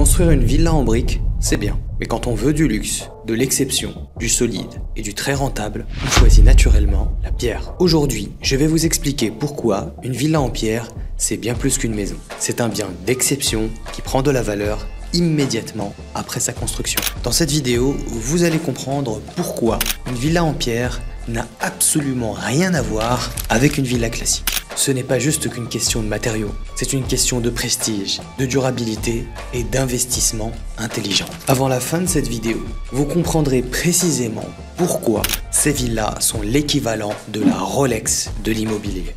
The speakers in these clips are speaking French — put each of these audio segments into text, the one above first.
Construire une villa en briques, c'est bien. Mais quand on veut du luxe, de l'exception, du solide et du très rentable, on choisit naturellement la pierre. Aujourd'hui, je vais vous expliquer pourquoi une villa en pierre, c'est bien plus qu'une maison. C'est un bien d'exception qui prend de la valeur immédiatement après sa construction. Dans cette vidéo, vous allez comprendre pourquoi une villa en pierre n'a absolument rien à voir avec une villa classique. Ce n'est pas juste qu'une question de matériaux, c'est une question de prestige, de durabilité et d'investissement intelligent. Avant la fin de cette vidéo, vous comprendrez précisément pourquoi ces villas sont l'équivalent de la Rolex de l'immobilier.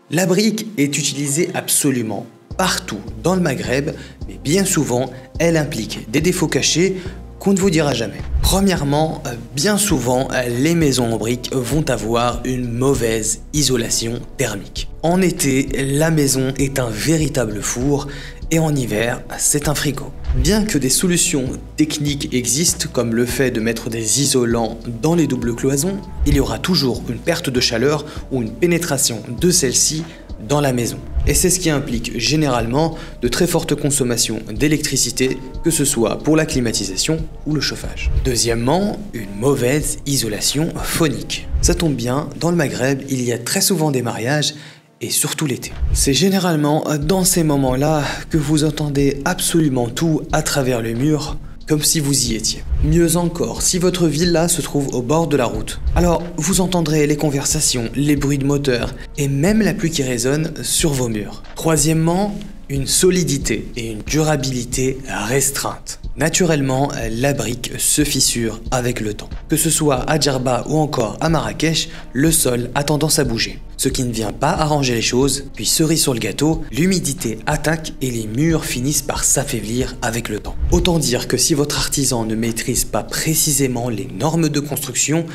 La brique est utilisée absolument partout dans le Maghreb, mais bien souvent, elle implique des défauts cachés qu'on ne vous dira jamais. Premièrement, bien souvent, les maisons en briques vont avoir une mauvaise isolation thermique. En été, la maison est un véritable four et en hiver, c'est un frigo. Bien que des solutions techniques existent, comme le fait de mettre des isolants dans les doubles cloisons, il y aura toujours une perte de chaleur ou une pénétration de celle-ci dans la maison. Et c'est ce qui implique généralement de très fortes consommations d'électricité, que ce soit pour la climatisation ou le chauffage. Deuxièmement, une mauvaise isolation phonique. Ça tombe bien, dans le Maghreb, il y a très souvent des mariages, et surtout l'été. C'est généralement dans ces moments-là que vous entendez absolument tout à travers le mur, comme si vous y étiez. Mieux encore, si votre villa se trouve au bord de la route, alors vous entendrez les conversations, les bruits de moteur et même la pluie qui résonne sur vos murs. Troisièmement, une solidité et une durabilité restreinte. Naturellement, la brique se fissure avec le temps. Que ce soit à Djerba ou encore à Marrakech, le sol a tendance à bouger. Ce qui ne vient pas arranger les choses, puis cerise sur le gâteau, l'humidité attaque et les murs finissent par s'affaiblir avec le temps. Autant dire que si votre artisan ne maîtrise pas précisément les normes de construction,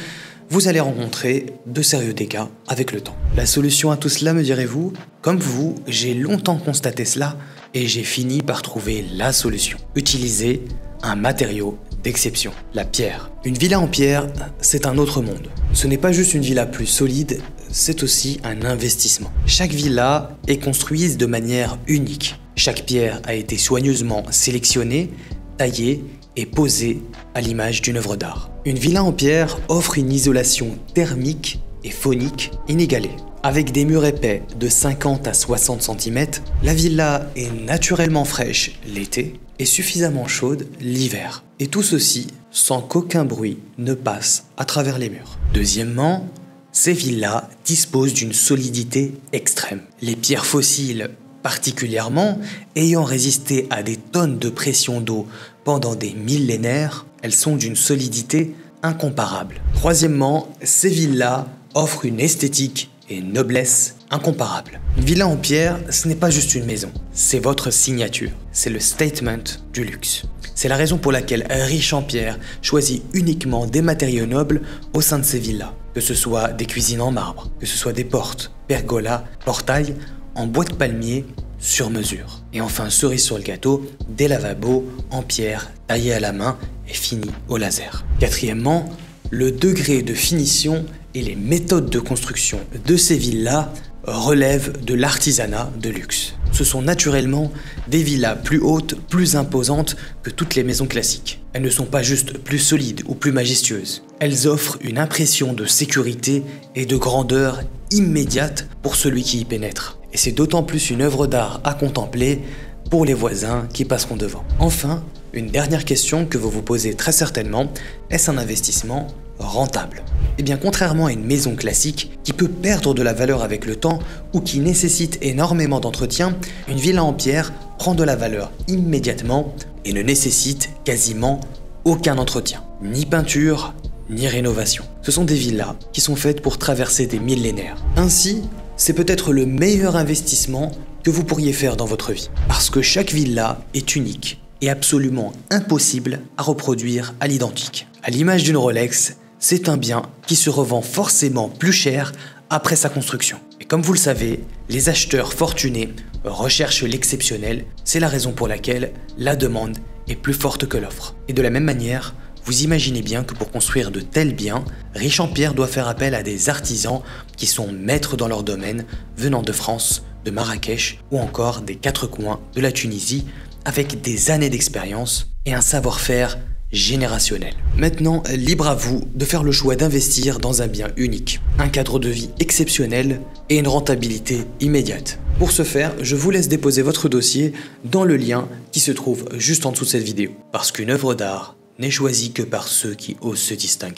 vous allez rencontrer de sérieux dégâts avec le temps. La solution à tout cela, me direz-vous? Comme vous, j'ai longtemps constaté cela et j'ai fini par trouver la solution. Utiliser un matériau d'exception, la pierre. Une villa en pierre, c'est un autre monde. Ce n'est pas juste une villa plus solide, c'est aussi un investissement. Chaque villa est construite de manière unique. Chaque pierre a été soigneusement sélectionnée, taillée et posée à l'image d'une œuvre d'art. Une villa en pierre offre une isolation thermique et phonique inégalée. Avec des murs épais de 50 à 60 cm, la villa est naturellement fraîche l'été et suffisamment chaude l'hiver. Et tout ceci sans qu'aucun bruit ne passe à travers les murs. Deuxièmement, ces villas disposent d'une solidité extrême. Les pierres fossiles particulièrement, ayant résisté à des tonnes de pression d'eau pendant des millénaires, elles sont d'une solidité incomparable. Troisièmement, ces villas offrent une esthétique et une noblesse incomparables. Une villa en pierre, ce n'est pas juste une maison, c'est votre signature, c'est le statement du luxe. C'est la raison pour laquelle Riche en Pierre choisit uniquement des matériaux nobles au sein de ses villas, que ce soit des cuisines en marbre, que ce soit des portes, pergolas, portails en bois de palmier sur mesure. Et enfin, cerise sur le gâteau, des lavabos en pierre taillés à la main et finis au laser. Quatrièmement, le degré de finition et les méthodes de construction de ces villas relèvent de l'artisanat de luxe. Ce sont naturellement des villas plus hautes, plus imposantes que toutes les maisons classiques. Elles ne sont pas juste plus solides ou plus majestueuses. Elles offrent une impression de sécurité et de grandeur immédiate pour celui qui y pénètre. Et c'est d'autant plus une œuvre d'art à contempler pour les voisins qui passeront devant. Enfin, une dernière question que vous vous posez très certainement, est-ce un investissement rentable? Eh bien, contrairement à une maison classique qui peut perdre de la valeur avec le temps ou qui nécessite énormément d'entretien, une villa en pierre prend de la valeur immédiatement et ne nécessite quasiment aucun entretien, ni peinture, ni rénovation. Ce sont des villas qui sont faites pour traverser des millénaires. Ainsi, c'est peut-être le meilleur investissement que vous pourriez faire dans votre vie. Parce que chaque villa est unique et absolument impossible à reproduire à l'identique. À l'image d'une Rolex, c'est un bien qui se revend forcément plus cher après sa construction. Et comme vous le savez, les acheteurs fortunés recherchent l'exceptionnel, c'est la raison pour laquelle la demande est plus forte que l'offre. Et de la même manière, vous imaginez bien que pour construire de tels biens, Riche en Pierre doit faire appel à des artisans qui sont maîtres dans leur domaine, venant de France, de Marrakech ou encore des quatre coins de la Tunisie avec des années d'expérience et un savoir-faire générationnel. Maintenant, libre à vous de faire le choix d'investir dans un bien unique, un cadre de vie exceptionnel et une rentabilité immédiate. Pour ce faire, je vous laisse déposer votre dossier dans le lien qui se trouve juste en dessous de cette vidéo. Parce qu'une œuvre d'art n'est choisie que par ceux qui osent se distinguer.